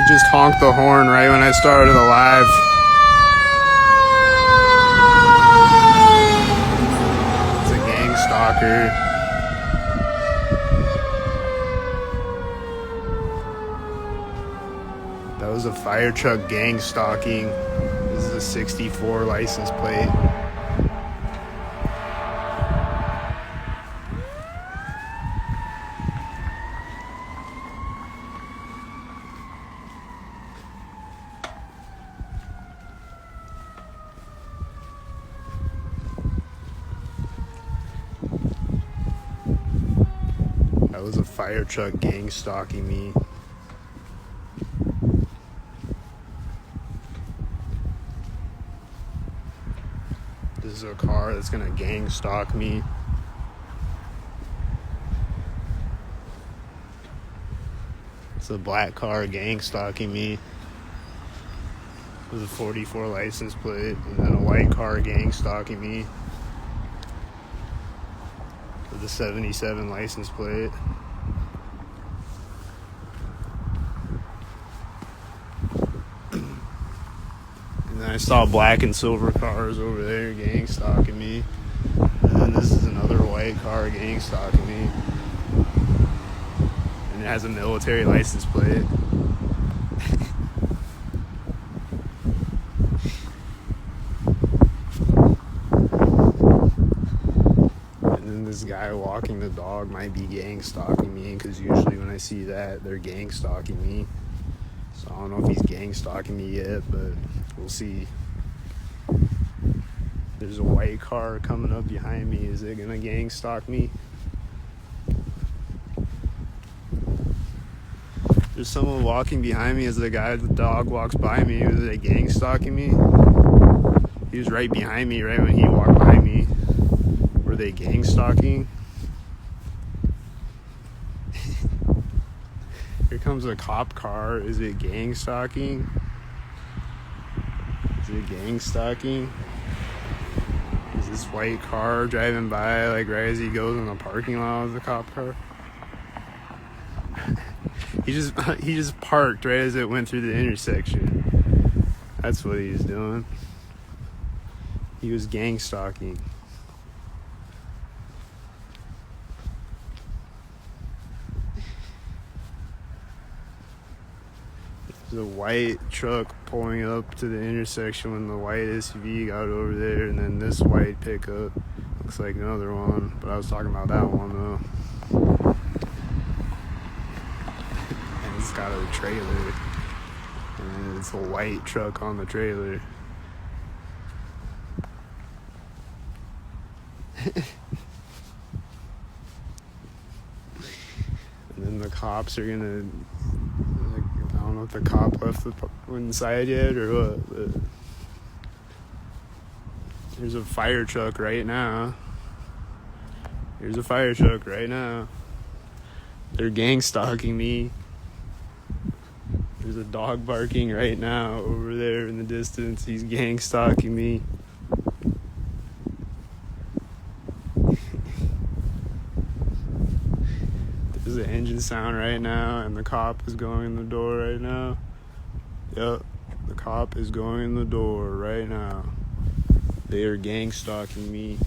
just honked the horn right when I started the live. It's a gang stalker. That was a fire truck gang stalking. This is a 64 license plate. That was a fire truck gang stalking me. This is a car that's gonna gang stalk me. It's a black car gang stalking me. With a 44 license plate, and then a white car gang stalking me with a 77 license plate. And then I saw black and silver cars over there gang stalking me. And then this is another white car gang stalking me. And it has a military license plate. This guy walking the dog might be gang stalking me, because usually when I see that, they're gang stalking me. So I don't know if he's gang stalking me yet, but we'll see. There's a white car coming up behind me. Is it gonna gang stalk me? There's someone walking behind me as the dog walks by me. Is it gang stalking me? He was right behind me right when he walked by me. Were they gang stalking? Here comes a cop car. Is it gang stalking? Is it gang stalking? Is this white car driving by like right as he goes in the parking lot of the cop car? He just parked right as it went through the intersection. That's what he was doing. He was gang stalking. There's a white truck pulling up to the intersection when the white SUV got over there, and then this white pickup looks like another one, but I was talking about that one though. And it's got a trailer, and it's a white truck on the trailer. And then the cops are gonna, I don't know if the cop left inside yet or what, but there's a fire truck right now. There's a fire truck right now. They're gang stalking me. There's a dog barking right now over there in the distance. He's gang stalking me. There's an engine sound right now, and the cop is going in the door right now. Yep, the cop is going in the door right now. They are gang stalking me.